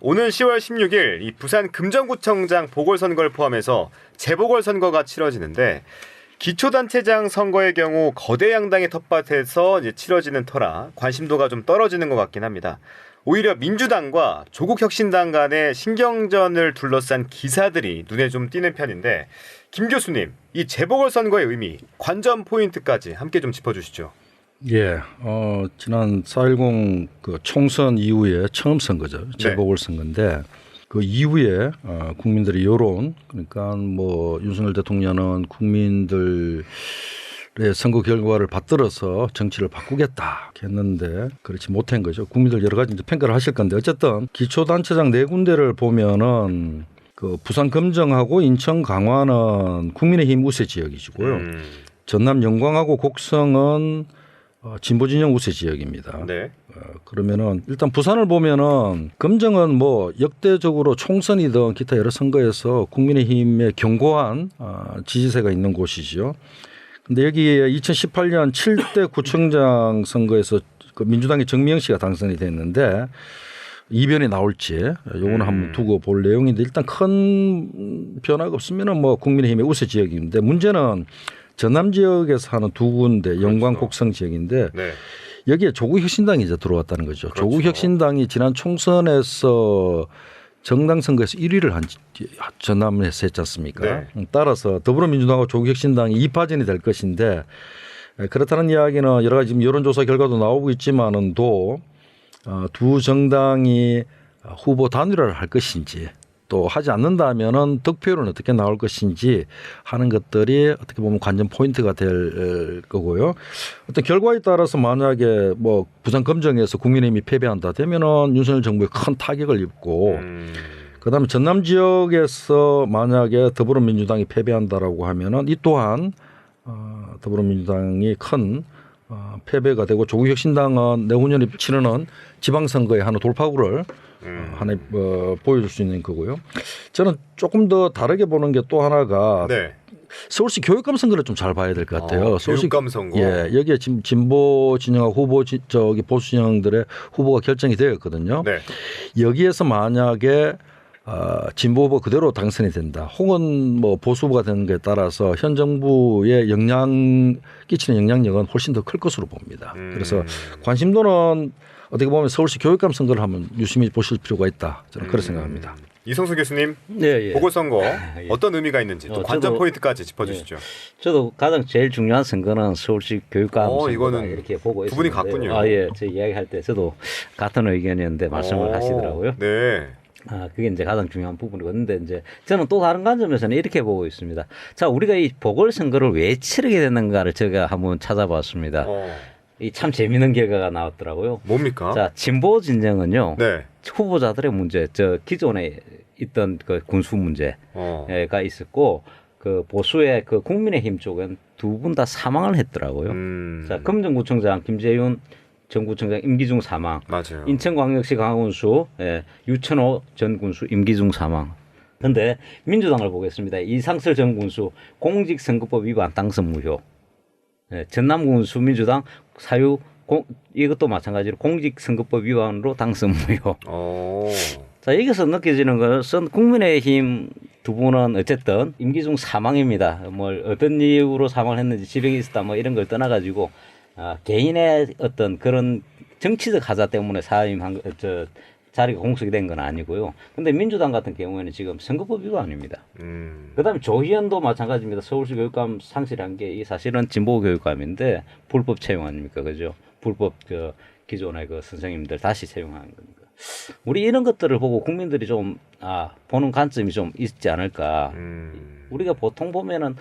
오는 10월 16일 이 부산 금정구청장 보궐선거를 포함해서 재보궐선거가 치러지는데 기초단체장 선거의 경우 거대 양당의 텃밭에서 이제 치러지는 터라 관심도가 좀 떨어지는 것 같긴 합니다. 오히려 민주당과 조국혁신당 간의 신경전을 둘러싼 기사들이 눈에 좀 띄는 편인데 김 교수님, 이 재보궐선거의 의미, 관전 포인트까지 함께 좀 짚어주시죠. 예, 지난 4.10 그 총선 이후에 처음 선거죠. 재보궐선거인데 그 이후에 국민들의 여론, 그러니까 뭐 윤석열 대통령은 국민들의 선거 결과를 받들어서 정치를 바꾸겠다 했는데 그렇지 못한 거죠. 국민들 여러 가지 이제 평가를 하실 건데 어쨌든 기초단체장 네 군데를 보면은 그 부산 금정하고 인천 강화는 국민의힘 우세 지역이시고요. 전남 영광하고 곡성은 진보 진영 우세 지역입니다. 네. 그러면은 일단 부산을 보면은 금정은 뭐 역대적으로 총선이든 기타 여러 선거에서 국민의힘의 견고한 지지세가 있는 곳이죠. 근데 여기에 2018년 7대 구청장 선거에서 그 민주당의 정미영 씨가 당선이 됐는데 이변이 나올지 요거는 한번 두고 볼 내용인데 일단 큰 변화가 없으면은 뭐 국민의힘의 우세 지역인데 문제는 전남 지역에서 하는 두 군데 영광 곡성 지역인데 네. 여기에 조국혁신당이 이제 들어왔다는 거죠. 그렇죠. 조국혁신당이 지난 총선에서 정당 선거에서 1위를 한 전남에서 했지 않습니까? 네. 따라서 더불어민주당과 조국혁신당이 2파전이 될 것인데 그렇다는 이야기는 여러 가지 지금 여론조사 결과도 나오고 있지만은 두 정당이 후보 단일화를 할 것인지 또 하지 않는다면은 득표율은 어떻게 나올 것인지 하는 것들이 어떻게 보면 관전 포인트가 될 거고요. 어떤 결과에 따라서 만약에 뭐 부산 금정에서 국민의힘이 패배한다 되면은 윤석열 정부에 큰 타격을 입고 그다음에 전남 지역에서 만약에 더불어민주당이 패배한다라고 하면은 이 또한 더불어민주당이 큰 패배가 되고 조국혁신당은 내후년에 치르는 지방선거에 하나 돌파구를 하나 보여줄 수 있는 거고요. 저는 조금 더 다르게 보는 게 또 하나가 네. 서울시 교육감 선거를 좀 잘 봐야 될 것 같아요. 서울시 교육감 선거. 예, 여기에 지금 진보 진영하고 후보 저기 보수 진영들의 후보가 결정이 되었거든요. 네. 여기에서 만약에 진보 후보 그대로 당선이 된다. 혹은 뭐 보수 후보가 되는 것에 따라서 현 정부의 끼치는 영향력은 훨씬 더 클 것으로 봅니다. 그래서 관심도는 어떻게 보면 서울시 교육감 선거를 한번 유심히 보실 필요가 있다. 저는 그렇게 생각합니다. 이성수 교수님, 네, 예. 보궐선거 예. 어떤 의미가 있는지 또 관전 포인트까지 짚어주시죠. 저도 가장 제일 중요한 선거는 서울시 교육감 선거다 이거는 이렇게 보고 두 분이 있었는데 같군요. 예, 제 이야기할 때 저도 같은 의견이었는데 말씀을 하시더라고요. 네. 그게 이제 가장 중요한 부분이고, 근데 이제 저는 또 다른 관점에서는 이렇게 보고 있습니다. 자, 우리가 이 보궐선거를 왜 치르게 되는가를 제가 한번 찾아봤습니다. 이 참 재미있는 결과가 나왔더라고요. 뭡니까? 자, 진보 진영은요. 네. 후보자들의 문제, 저 기존에 있던 그 군수 문제가 있었고, 그 보수의 그 국민의힘 쪽은 두 분 다 사망을 했더라고요. 자, 금정구청장 김재윤 전 구청장 임기중 사망. 맞아요. 인천광역시 강화군수 유천호 전 군수 임기중 사망. 그런데 민주당을 보겠습니다. 이상설 전 군수 공직선거법 위반 당선 무효. 전남 군수 민주당 사유 이것도 마찬가지로 공직선거법 위반으로 당선 무효. 자, 여기서 느껴지는 것은 국민의힘 두 분은 어쨌든 임기중 사망입니다. 뭘 어떤 이유로 사망을 했는지 질병이 있었다 뭐 이런 걸 떠나가지고 개인의 어떤 그런 정치적 하자 때문에 사임한 자리가 공석이 된 건 아니고요. 근데 민주당 같은 경우에는 지금 선거법 위반입니다. 그다음에 조희연도 마찬가지입니다. 서울시 교육감 상실한 게 이 사실은 진보 교육감인데 불법 채용 아닙니까, 그죠? 불법 기존의 그 선생님들 다시 채용한 거니까. 우리 이런 것들을 보고 국민들이 좀 보는 관점이 좀 있지 않을까. 우리가 보통 보면은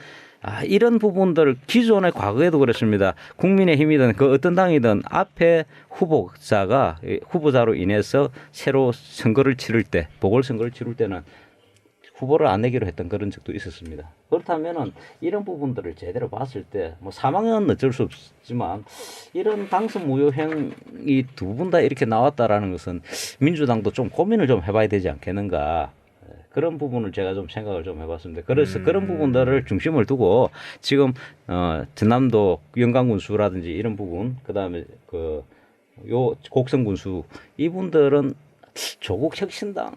이런 부분들 기존의 과거에도 그랬습니다. 국민의힘이든 그 어떤 당이든 앞에 후보자로 인해서 새로 선거를 치를 때, 보궐선거를 치를 때는 후보를 안 내기로 했던 그런 적도 있었습니다. 그렇다면은 이런 부분들을 제대로 봤을 때 뭐 사망은 어쩔 수 없지만 이런 당선 무효행이 두 분 다 이렇게 나왔다라는 것은 민주당도 좀 고민을 좀 해봐야 되지 않겠는가. 그런 부분을 제가 좀 생각을 좀 해봤습니다. 그래서 그런 부분들을 중심을 두고 지금 전남도 영광군수라든지 이런 부분, 그다음에 요 곡성군수 이분들은 조국 혁신당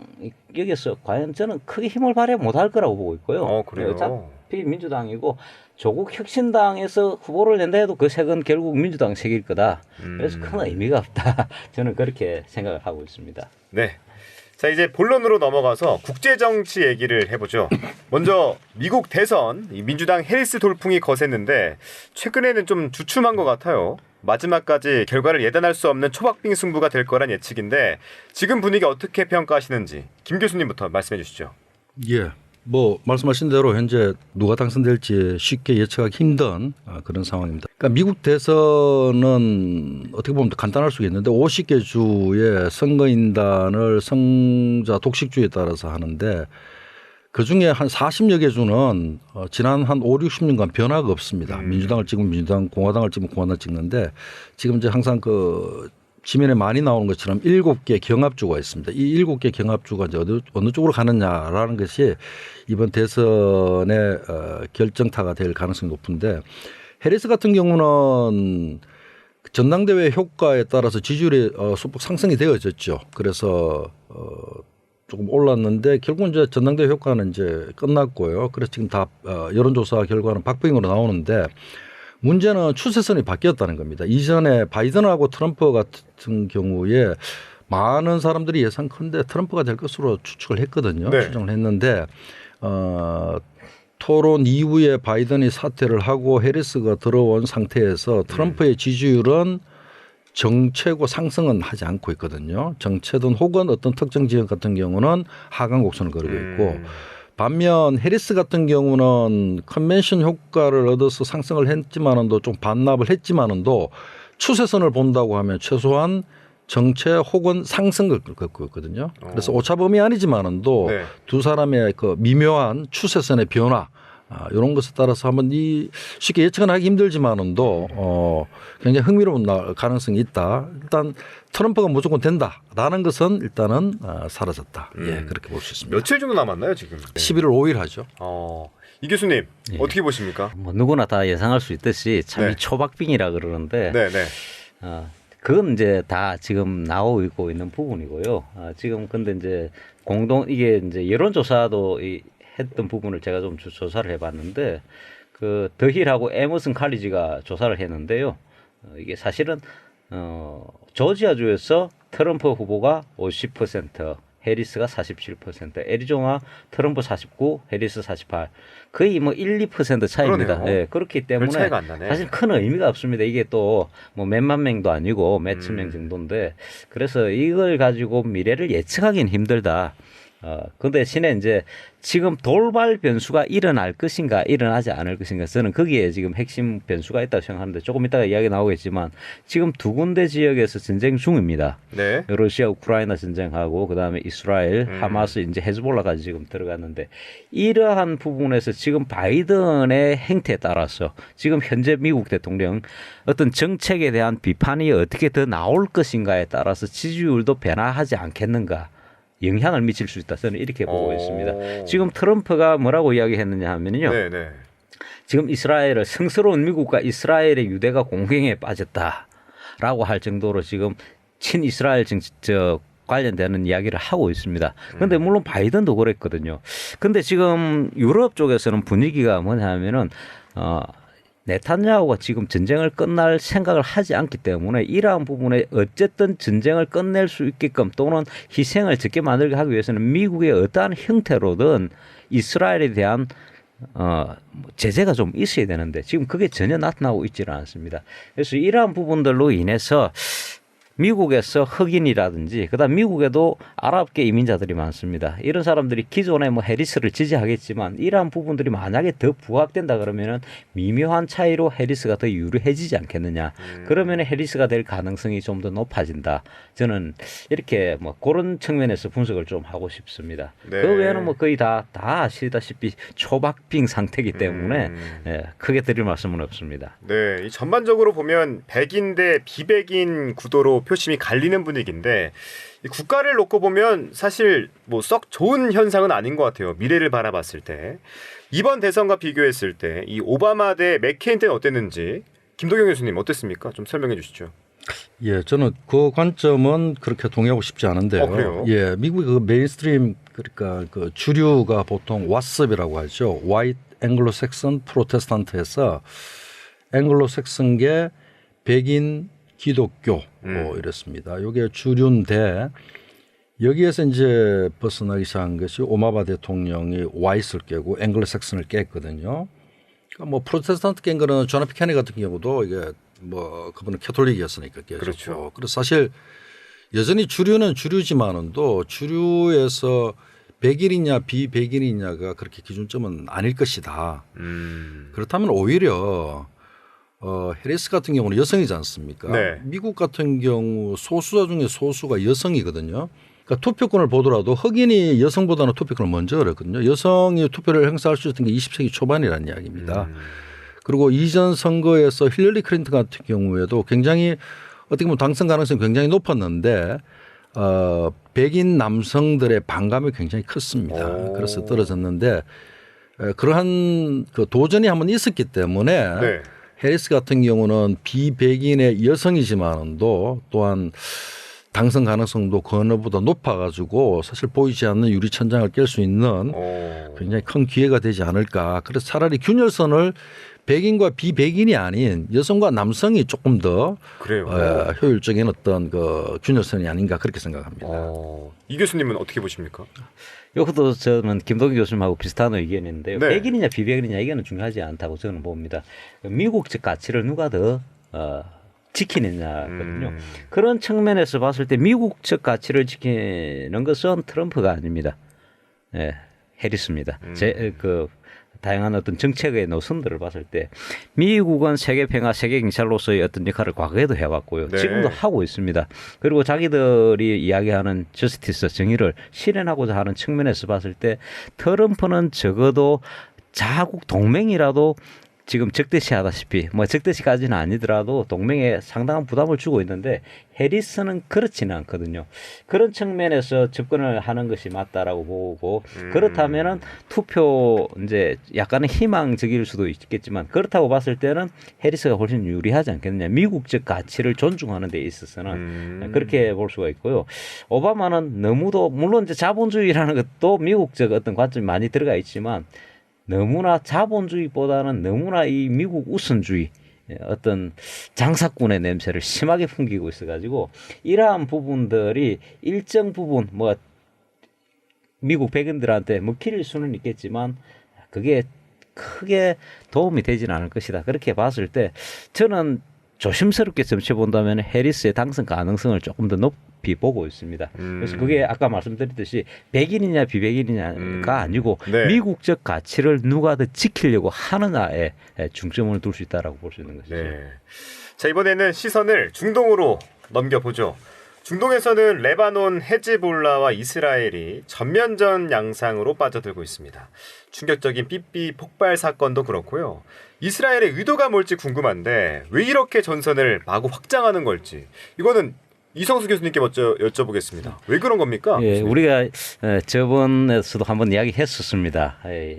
여기서 과연 저는 크게 힘을 발휘 못할 거라고 보고 있고요. 그래요. 어차피 민주당이고 조국 혁신당에서 후보를 낸다 해도 그 색은 결국 민주당 색일 거다. 그래서 큰 의미가 없다. 저는 그렇게 생각을 하고 있습니다. 네. 자, 이제 본론으로 넘어가서 국제 정치 얘기를 해보죠. 먼저 미국 대선 이 민주당 해리스 돌풍이 거셌는데 최근에는 좀 주춤한 것 같아요. 마지막까지 결과를 예단할 수 없는 초박빙 승부가 될 거란 예측인데 지금 분위기 어떻게 평가하시는지 김 교수님부터 말씀해 주시죠. 예. 뭐 말씀하신 대로 현재 누가 당선될지 쉽게 예측하기 힘든 그런 상황입니다. 그러니까 미국 대선은 어떻게 보면 간단할 수가 있는데 50개 주의 선거인단을 성자 독식주에 따라서 하는데 그중에 한 40여 개 주는 지난 한 5, 60년간 변화가 없습니다. 민주당을 찍으면 민주당, 공화당을 찍으면 공화당을 찍는데 지금 이제 항상 그 지면에 많이 나오는 것처럼 7개 경합주가 있습니다. 이 7개 경합주가 이제 어느 쪽으로 가느냐라는 것이 이번 대선의 결정타가 될 가능성이 높은데 해리스 같은 경우는 전당대회 효과에 따라서 지지율이 소폭 상승이 되어졌죠. 그래서 조금 올랐는데 결국은 이제 전당대회 효과는 이제 끝났고요. 그래서 지금 다 여론조사 결과는 박빙으로 나오는데 문제는 추세선이 바뀌었다는 겁니다. 이전에 바이든하고 트럼프 같은 경우에 많은 사람들이 예상컨대 트럼프가 될 것으로 추측을 했거든요. 네. 추정을 했는데 토론 이후에 바이든이 사퇴를 하고 해리스가 들어온 상태에서 트럼프의 지지율은 정체고 상승은 하지 않고 있거든요. 정체든 혹은 어떤 특정 지역 같은 경우는 하강 곡선을 그리고 있고 반면 해리스 같은 경우는 컨벤션 효과를 얻어서 상승을 했지만은도 좀 반납을 했지만은도 추세선을 본다고 하면 최소한 정체 혹은 상승을 겪고 있거든요. 그래서 오차범위 아니지만은도 네. 두 사람의 그 미묘한 추세선의 변화 이런 것에 따라서 한번 쉽게 예측은 하기 힘들지만은도 굉장히 흥미로운 가능성이 있다. 일단 트럼프가 무조건 된다라는 것은 일단은 사라졌다. 예, 그렇게 볼 수 있습니다. 며칠 정도 남았나요 지금? 11월 5일 하죠. 이 교수님 어떻게 보십니까? 뭐 누구나 다 예상할 수 있듯이 참 이 네. 초박빙이라 그러는데 네, 네. 그건 이제 다 지금 나오고 있는 부분이고요. 지금 근데 이제 이게 이제 여론조사도 했던 부분을 제가 좀 조사를 해봤는데 그 더힐하고 에머슨 칼리지가 조사를 했는데요. 이게 사실은 조지아주에서 트럼프 후보가 50%, 해리스가 47%, 애리조나 트럼프 49, 해리스 48. 거의 뭐 1, 2% 차이입니다. 그러네요. 예, 그렇기 별 때문에 차이가 안 나네. 사실 큰 의미가 없습니다. 이게 또 뭐 몇만 명도 아니고 몇천 명 정도인데 그래서 이걸 가지고 미래를 예측하기는 힘들다. 그 대신에 이제 지금 돌발 변수가 일어날 것인가 일어나지 않을 것인가 저는 거기에 지금 핵심 변수가 있다고 생각하는데 조금 이따가 이야기 나오겠지만 지금 두 군데 지역에서 전쟁 중입니다. 네. 러시아 우크라이나 전쟁하고 그다음에 이스라엘 하마스 이제 헤즈볼라까지 지금 들어갔는데 이러한 부분에서 지금 바이든의 행태에 따라서 지금 현재 미국 대통령 어떤 정책에 대한 비판이 어떻게 더 나올 것인가에 따라서 지지율도 변화하지 않겠는가 영향을 미칠 수 있다. 저는 이렇게 보고 있습니다. 지금 트럼프가 뭐라고 이야기했느냐 하면요. 네, 네. 지금 이스라엘을 성스러운 미국과 이스라엘의 유대가 공경에 빠졌다라고 할 정도로 지금 친이스라엘 관련되는 이야기를 하고 있습니다. 그런데 물론 바이든도 그랬거든요. 근데 지금 유럽 쪽에서는 분위기가 뭐냐 하면은 네탄야후가 지금 전쟁을 끝날 생각을 하지 않기 때문에 이러한 부분에 어쨌든 전쟁을 끝낼 수 있게끔 또는 희생을 적게 만들게 하기 위해서는 미국의 어떠한 형태로든 이스라엘에 대한 제재가 좀 있어야 되는데 지금 그게 전혀 나타나고 있지는 않습니다. 그래서 이러한 부분들로 인해서 미국에서 흑인이라든지 그다음 미국에도 아랍계 이민자들이 많습니다. 이런 사람들이 기존에 뭐 해리스를 지지하겠지만 이러한 부분들이 만약에 더 부각된다 그러면은 미묘한 차이로 해리스가 더 유리해지지 않겠느냐. 그러면 해리스가 될 가능성이 좀 더 높아진다. 저는 이렇게 뭐 그런 측면에서 분석을 좀 하고 싶습니다. 네. 그 외에는 뭐 거의 다 아시다시피 초박빙 상태이기 때문에 크게 드릴 말씀은 없습니다. 네, 이 전반적으로 보면 백인 대 비백인 구도로 표심이 갈리는 분위기인데 이 국가를 놓고 보면 사실 뭐 썩 좋은 현상은 아닌 것 같아요. 미래를 바라봤을 때 이번 대선과 비교했을 때 이 오바마 대 맥케인 때는 어땠는지 김도경 교수님 어땠습니까? 좀 설명해 주시죠. 예, 저는 그 관점은 그렇게 동의하고 싶지 않은데요. 그래요? 예, 미국의 그 메인스트림 그러니까 그 주류가 보통 WASP이라고 하죠. White Anglo-Saxon Protestant에서 앵글로색슨계 백인 기독교 뭐 이렇습니다. 이게 주류인데 여기에서 이제 벗어나기 시작한 것이 오바마 대통령이 와이스를 깨고 앵글로색슨을 깼거든요. 그러니까 뭐 프로테스탄트 깬 거는 존 F 케네디 같은 경우도 이게 뭐 그분은 캐톨릭이었으니까 깨졌고. 그렇죠. 그래서 사실 여전히 주류는 주류지만은도 주류에서 백인이냐 비백인이냐가 그렇게 기준점은 아닐 것이다. 그렇다면 오히려 해리스 같은 경우는 여성이지 않습니까? 네. 미국 같은 경우 소수자 중에 소수가 여성이거든요. 그러니까 투표권을 보더라도 흑인이 여성보다는 투표권을 먼저 얻었거든요. 여성이 투표를 행사할 수 있었던 게 20세기 초반이라는 이야기입니다. 그리고 이전 선거에서 힐러리 클린턴 같은 경우에도 굉장히 어떻게 보면 당선 가능성이 굉장히 높았는데 백인 남성들의 반감이 굉장히 컸습니다. 그래서 떨어졌는데 그러한 그 도전이 한번 있었기 때문에 네. 해리스 같은 경우는 비백인의 여성이지만도 또한 당선 가능성도 그 어느보다 높아가지고 사실 보이지 않는 유리천장을 깰 수 있는 굉장히 큰 기회가 되지 않을까. 그래서 차라리 균열선을 백인과 비백인이 아닌 여성과 남성이 조금 더 그래요. 효율적인 어떤 그 균열선이 아닌가 그렇게 생각합니다. 이 교수님은 어떻게 보십니까? 이것도 저는 김동기 교수님하고 비슷한 의견인데요. 네. 백인이냐 비백인이냐 이거는 중요하지 않다고 저는 봅니다. 미국적 가치를 누가 더 지키느냐거든요. 그런 측면에서 봤을 때 미국적 가치를 지키는 것은 트럼프가 아닙니다. 예, 해리스입니다. 그 다양한 어떤 정책의 노선들을 봤을 때 미국은 세계 평화, 세계 경찰로서의 어떤 역할을 과거에도 해왔고요. 네. 지금도 하고 있습니다. 그리고 자기들이 이야기하는 저스티스, 정의를 실현하고자 하는 측면에서 봤을 때 트럼프는 적어도 자국 동맹이라도 지금 적대시하다시피 뭐 적대시까지는 아니더라도 동맹에 상당한 부담을 주고 있는데 해리스는 그렇지는 않거든요. 그런 측면에서 접근을 하는 것이 맞다라고 보고 그렇다면은 투표 이제 약간은 희망적일 수도 있겠지만 그렇다고 봤을 때는 해리스가 훨씬 유리하지 않겠느냐. 미국적 가치를 존중하는 데 있어서는 그렇게 볼 수가 있고요. 오바마는 너무도 물론 이제 자본주의라는 것도 미국적 어떤 관점이 많이 들어가 있지만 너무나 자본주의보다는 너무나 이 미국 우선주의 어떤 장사꾼의 냄새를 심하게 풍기고 있어가지고 이러한 부분들이 일정 부분 뭐 미국 백인들한테 먹힐 수는 있겠지만 그게 크게 도움이 되지는 않을 것이다. 그렇게 봤을 때 저는 조심스럽게 점쳐 본다면 해리스의 당선 가능성을 조금 더 높이 보고 있습니다. 그래서 그게 아까 말씀드렸듯이 백인이냐 비백인이냐가 아니고 네. 미국적 가치를 누가 더 지키려고 하느냐에 중점을 둘 수 있다라고 볼 수 있는 것이죠. 네. 자, 이번에는 시선을 중동으로 넘겨보죠. 중동에서는 레바논, 헤즈볼라와 이스라엘이 전면전 양상으로 빠져들고 있습니다. 충격적인 삐삐 폭발 사건도 그렇고요. 이스라엘의 의도가 뭘지 궁금한데 왜 이렇게 전선을 마구 확장하는 걸지 이거는 이성수 교수님께 먼저 여쭤보겠습니다. 왜 그런 겁니까? 예, 우리가 저번에서도 한번 이야기했었습니다.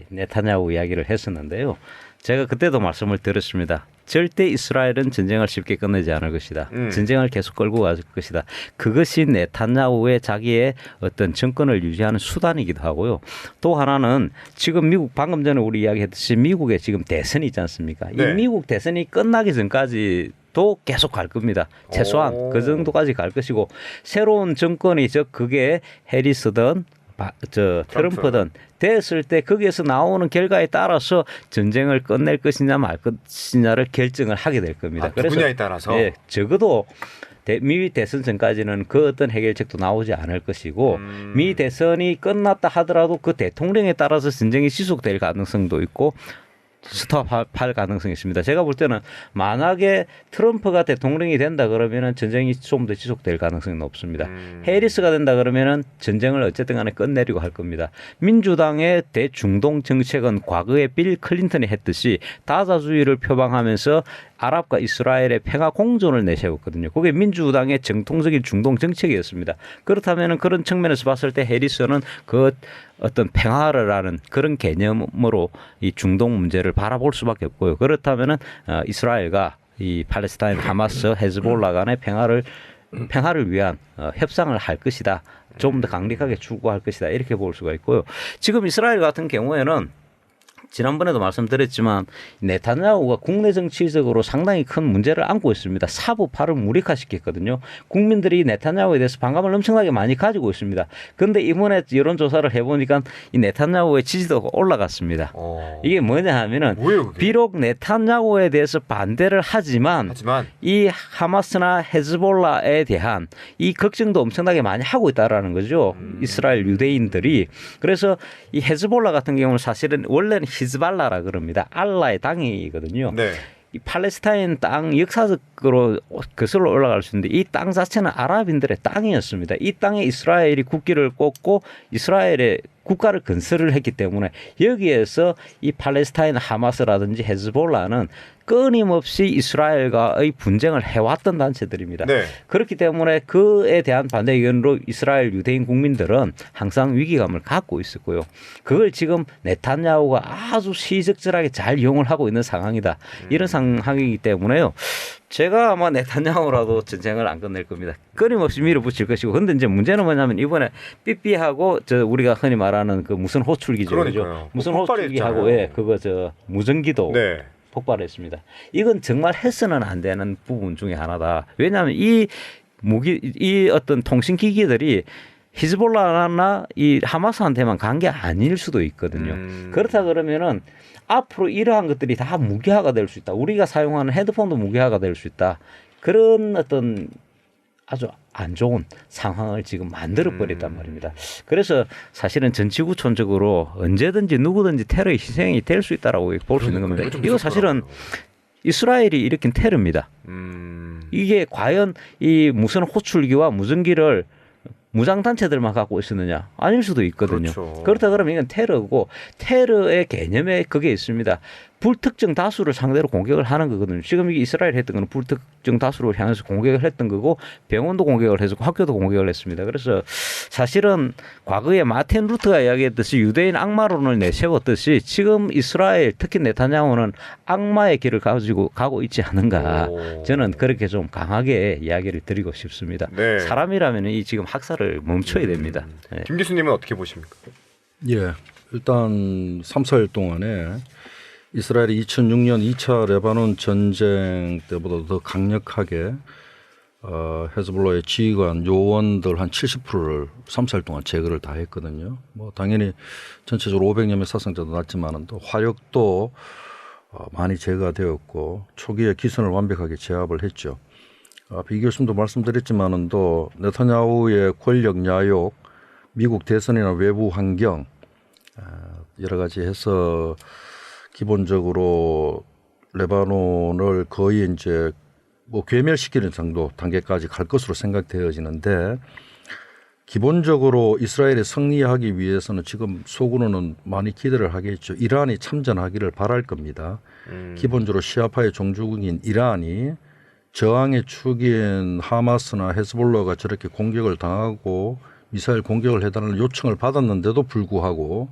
네타냐후 이야기를 했었는데요. 제가 그때도 말씀을 드렸습니다. 절대 이스라엘은 전쟁을 쉽게 끝내지 않을 것이다. 전쟁을 계속 끌고 갈 것이다. 그것이 네타냐후의 자기의 어떤 정권을 유지하는 수단이기도 하고요. 또 하나는 지금 미국 방금 전에 우리 이야기했듯이 미국에 지금 대선이 있지 않습니까? 네. 이 미국 대선이 끝나기 전까지 도 계속 갈 겁니다. 최소한 그 정도까지 갈 것이고 새로운 정권이 그게 해리스든 트럼프든 됐을 때 거기에서 나오는 결과에 따라서 전쟁을 끝낼 것이냐 말 것이냐를 결정을 하게 될 겁니다. 그 분야에 따라서 예, 적어도 미 대선 전까지는 그 어떤 해결책도 나오지 않을 것이고 미 대선이 끝났다 하더라도 그 대통령에 따라서 전쟁이 지속될 가능성도 있고 스톱할 가능성이 있습니다. 제가 볼 때는 만약에 트럼프가 대통령이 된다 그러면은 전쟁이 좀 더 지속될 가능성이 높습니다. 해리스가 된다 그러면은 전쟁을 어쨌든 간에 끝내려고 할 겁니다. 민주당의 대중동 정책은 과거에 빌 클린턴이 했듯이 다자주의를 표방하면서 아랍과 이스라엘의 평화 공존을 내세웠거든요. 그게 민주당의 정통적인 중동 정책이었습니다. 그렇다면은 그런 측면에서 봤을 때 해리스는 그 어떤 평화라는 그런 개념으로 이 중동 문제를 바라볼 수밖에 없고요. 그렇다면은 이스라엘과 이 팔레스타인 하마스 헤즈볼라 간의 평화를 위한 협상을 할 것이다. 좀 더 강력하게 추구할 것이다. 이렇게 볼 수가 있고요. 지금 이스라엘 같은 경우에는 지난번에도 말씀드렸지만 네타냐후가 국내 정치적으로 상당히 큰 문제를 안고 있습니다. 사부파를 무력화시켰거든요. 국민들이 네타냐후에 대해서 반감을 엄청나게 많이 가지고 있습니다. 그런데 이번에 여론조사를 해보니까 이 네타냐후의 지지도가 올라갔습니다. 이게 뭐냐 하면은 뭐예요, 그게? 비록 네타냐후에 대해서 반대를 하지만 이 하마스나 헤즈볼라에 대한 이 걱정도 엄청나게 많이 하고 있다라는 거죠. 이스라엘 유대인들이. 그래서 이 헤즈볼라 같은 경우는 사실은 원래는 히즈발라라 그럽니다. 알라의 당이거든요. 네. 이 팔레스타인 땅 역사적으로 거슬러 올라갈 수 있는데 이 땅 자체는 아랍인들의 땅이었습니다. 이 땅에 이스라엘이 국기를 꽂고 이스라엘의 국가를 건설을 했기 때문에 여기에서 이 팔레스타인 하마스라든지 헤즈볼라는 끊임없이 이스라엘과의 분쟁을 해왔던 단체들입니다. 네. 그렇기 때문에 그에 대한 반대 의견으로 이스라엘 유대인 국민들은 항상 위기감을 갖고 있었고요. 그걸 지금 네타냐후가 아주 시적절하게 잘 이용을 하고 있는 상황이다. 이런 상황이기 때문에요. 제가 아마 네타냐후라도 전쟁을 안 끝낼 겁니다. 끊임없이 밀어붙일 것이고. 근데 이제 문제는 뭐냐면 이번에 삐삐하고 우리가 흔히 말하는 그 무슨 호출기죠. 그러니까요. 무슨 폭발했잖아요. 호출기하고 그거 무전기도 네. 폭발했습니다. 이건 정말 해서는 안 되는 부분 중에 하나다. 왜냐하면 이 어떤 통신기기들이 히즈볼라나 이 하마스한테만 간 게 아닐 수도 있거든요. 그렇다 그러면은 앞으로 이러한 것들이 다 무기화가 될 수 있다. 우리가 사용하는 헤드폰도 무기화가 될 수 있다. 그런 어떤 아주 안 좋은 상황을 지금 만들어 버렸단 말입니다. 그래서 사실은 전지구촌적으로 언제든지 누구든지 테러의 희생이 될 수 있다라고 볼 수 있는 겁니다. 이거 사실은 이스라엘이 일으킨 테러입니다. 이게 과연 이 무슨 호출기와 무전기를 무장단체들만 갖고 있었느냐? 아닐 수도 있거든요. 그렇죠. 그렇다 그러면 이건 테러고 테러의 개념에 그게 있습니다. 불특정 다수를 상대로 공격을 하는 거거든요. 지금 이게 이스라엘 했던 거는 불특정 다수를 향해서 공격을 했던 거고 병원도 공격을 했고 학교도 공격을 했습니다. 그래서 사실은 과거에 마틴 루터가 이야기했듯이 유대인 악마론을 내세웠듯이 지금 이스라엘 특히 네타냐후는 악마의 길을 가지고 가고 있지 않은가. 저는 그렇게 좀 강하게 이야기를 드리고 싶습니다. 네. 사람이라면 이 지금 학살을 멈춰야 됩니다. 네. 김 교수님은 어떻게 보십니까? 예, 일단 3, 4일 동안에 이스라엘이 2006년 2차 레바논 전쟁 때보다 더 강력하게 헤즈볼라의 지휘관 요원들 한 70%를 3, 4일 동안 제거를 다 했거든요. 뭐 당연히 전체적으로 500여 명의 사상자도 났지만은 또 화력도 많이 제거가 되었고 초기에 기선을 완벽하게 제압을 했죠. 비 교수님도 말씀드렸지만은 또 네타냐후의 권력 야욕, 미국 대선이나 외부 환경 여러 가지 해서 기본적으로 레바논을 거의 이제 뭐 괴멸시키는 정도 단계까지 갈 것으로 생각되어지는데 기본적으로 이스라엘이 승리하기 위해서는 지금 속으로는 많이 기대를 하겠죠. 이란이 참전하기를 바랄 겁니다. 기본적으로 시아파의 종주국인 이란이 저항의 축인 하마스나 헤즈볼라가 저렇게 공격을 당하고 미사일 공격을 해달라는 요청을 받았는데도 불구하고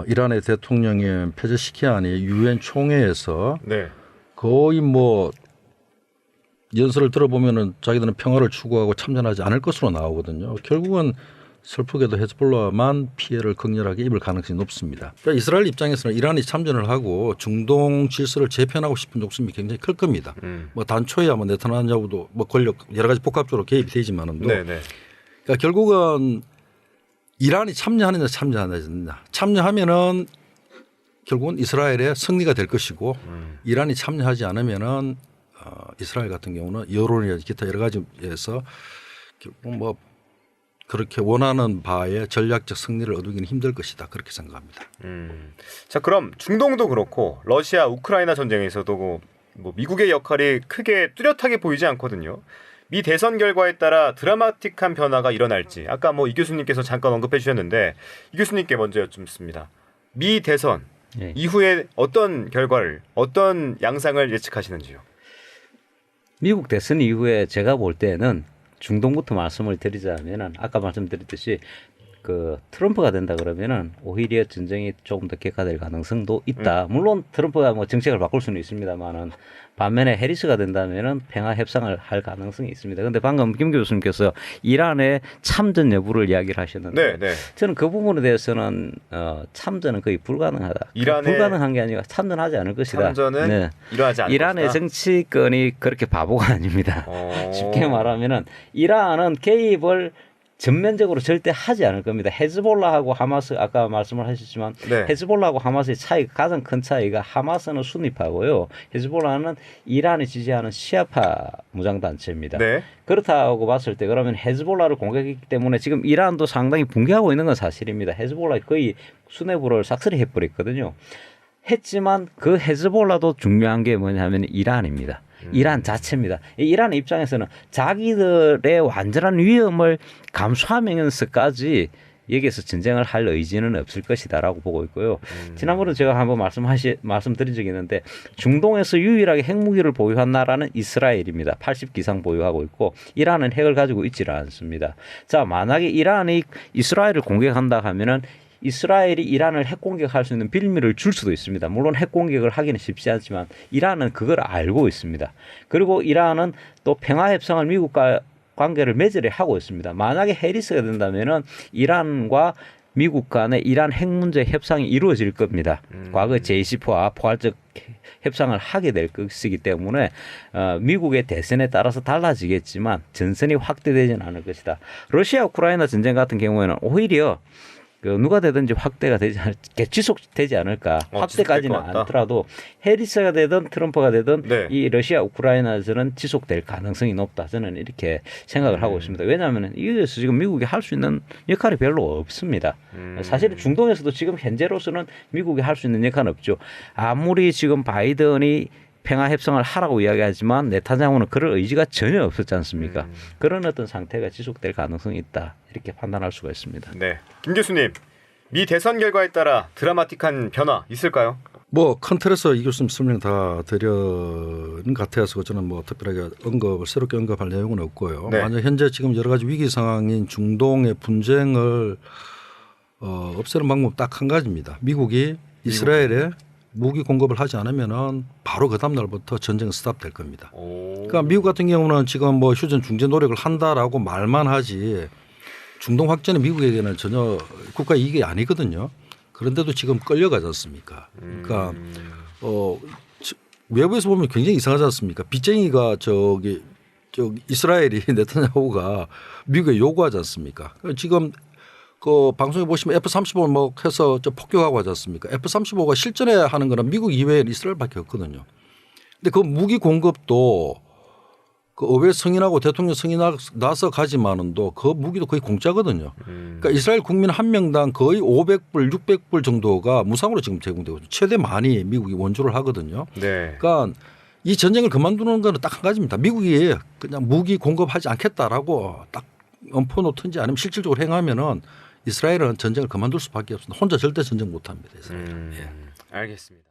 이란의 대통령인 페제시키안이 유엔 총회에서 네. 거의 뭐 연설을 들어보면은 자기들은 평화를 추구하고 참전하지 않을 것으로 나오거든요. 결국은 슬프게도 헤즈볼라만 피해를 극렬하게 입을 가능성이 높습니다. 그러니까 이스라엘 입장에서는 이란이 참전을 하고 중동 질서를 재편하고 싶은 욕심이 굉장히 클 겁니다. 뭐 단초에야 뭐 네타냐후도 뭐 권력 여러 가지 복합적으로 개입이 되지만은도 네네. 그러니까 결국은 이란이 참여하느냐 참여하느냐 참여하면은 결국은 이스라엘의 승리가 될 것이고 이란이 참여하지 않으면은 이스라엘 같은 경우는 여론이나 기타 여러 가지에서 결국 뭐 그렇게 원하는 바에 전략적 승리를 얻기는 힘들 것이다 그렇게 생각합니다. 자 그럼 중동도 그렇고 러시아 우크라이나 전쟁에서도 뭐 미국의 역할이 크게 뚜렷하게 보이지 않거든요. 미 대선 결과에 따라 드라마틱한 변화가 일어날지 아까 뭐 이 교수님께서 잠깐 언급해 주셨는데 이 교수님께 먼저 여쭙습니다. 미 대선 네. 이후에 어떤 결과를 어떤 양상을 예측하시는지요? 미국 대선 이후에 제가 볼 때는 중동부터 말씀을 드리자면은 아까 말씀드렸듯이 그 트럼프가 된다 그러면은 오히려 전쟁이 조금 더 격화될 가능성도 있다. 물론 트럼프가 뭐 정책을 바꿀 수는 있습니다만은 반면에 해리스가 된다면은 평화 협상을 할 가능성이 있습니다. 그런데 방금 김 교수님께서 이란의 참전 여부를 이야기를 하셨는데 네. 저는 그 부분에 대해서는 참전은 거의 불가능하다. 이란의 불가능한 게 아니라 참전하지 않을 것이다. 참전은 네. 일어나지 않을 이란의 것이다. 정치권이 그렇게 바보가 아닙니다. 쉽게 말하면은 이란은 개입을 전면적으로 절대 하지 않을 겁니다. 헤즈볼라하고 하마스 아까 말씀을 하셨지만 네. 헤즈볼라하고 하마스의 차이 가장 큰 차이가 하마스는 순위파고요. 헤즈볼라는 이란이 지지하는 시아파 무장단체입니다. 네. 그렇다고 봤을 때 그러면 헤즈볼라를 공격했기 때문에 지금 이란도 상당히 붕괴하고 있는 건 사실입니다. 헤즈볼라 거의 수뇌부를 싹쓸이 해버렸거든요. 했지만 그 헤즈볼라도 중요한 게 뭐냐면 이란입니다. 이란 자체입니다. 이란 입장에서는 자기들의 완전한 위험을 감수하면서까지 여기에서 전쟁을 할 의지는 없을 것이다라고 보고 있고요. 지난번에 제가 한번 말씀드린 적이 있는데 중동에서 유일하게 핵무기를 보유한 나라는 이스라엘입니다. 80기 이상 보유하고 있고 이란은 핵을 가지고 있지를 않습니다. 자, 만약에 이란이 이스라엘을 공격한다 하면은 이스라엘이 이란을 핵 공격할 수 있는 빌미를 줄 수도 있습니다. 물론 핵 공격을 하기는 쉽지 않지만 이란은 그걸 알고 있습니다. 그리고 이란은 또 평화 협상을 미국과 관계를 맺으려 하고 있습니다. 만약에 해리스가 된다면은 이란과 미국 간의 이란 핵 문제 협상이 이루어질 겁니다. 과거 J-CPO와 포괄적 협상을 하게 될 것이기 때문에 미국의 대선에 따라서 달라지겠지만 전선이 확대되지는 않을 것이다. 러시아 우크라이나 전쟁 같은 경우에는 오히려 누가 되든지 확대가 되지 지속되지 않을까. 확대까지는 않더라도 해리스가 되든 트럼프가 되든 네. 이 러시아 우크라이나전은 지속될 가능성이 높다. 저는 이렇게 생각을 하고 있습니다. 왜냐하면 이에서 지금 미국이 할 수 있는 역할이 별로 없습니다. 사실 중동에서도 지금 현재로서는 미국이 할 수 있는 역할은 없죠. 아무리 지금 바이든이 평화 협상을 하라고 이야기하지만 네타냐후는 그럴 의지가 전혀 없었지 않습니까? 그런 어떤 상태가 지속될 가능성이 있다. 이렇게 판단할 수가 있습니다. 네. 김 교수님, 미 대선 결과에 따라 드라마틱한 변화 있을까요? 뭐 큰 틀에서 이 교수님 설명 다 드린 것 같아서 저는 뭐 특별하게 새롭게 언급할 내용은 없고요. 네. 만약 현재 지금 여러 가지 위기 상황인 중동의 분쟁을 없애는 방법 딱 한 가지입니다. 미국이 이스라엘에 무기 공급을 하지 않으면은 바로 그 다음 날부터 전쟁은 스탑될 겁니다. 그러니까 미국 같은 경우는 지금 뭐 휴전 중재 노력을 한다라고 말만 하지 중동 확전이 미국에게는 전혀 국가 이익이 아니거든요. 그런데도 지금 끌려가지 않습니까? 그러니까 외부에서 보면 굉장히 이상하지 않습니까? 빚쟁이가 이스라엘이 네타냐후가 미국에 요구하지 않습니까? 지금 그 방송에 보시면 F-35 뭐 해서 폭격하고 하지 않습니까? F-35가 실전에 하는 거는 미국 이외에는 이스라엘밖에 없거든요. 근데 그 무기 공급도 그 의회 승인하고 대통령 승인 나서 가지만은도 그 무기도 거의 공짜거든요. 그러니까 이스라엘 국민 한 명당 거의 500불, 600불 정도가 무상으로 지금 제공되고 최대 많이 미국이 원조를 하거든요. 네. 그러니까 이 전쟁을 그만두는 건 딱 한 가지입니다. 미국이 그냥 무기 공급하지 않겠다라고 딱 엄포 놓든지 아니면 실질적으로 행하면은 이스라엘은 전쟁을 그만둘 수밖에 없습니다. 혼자 절대 전쟁 못합니다. 이스라엘은. 알겠습니다.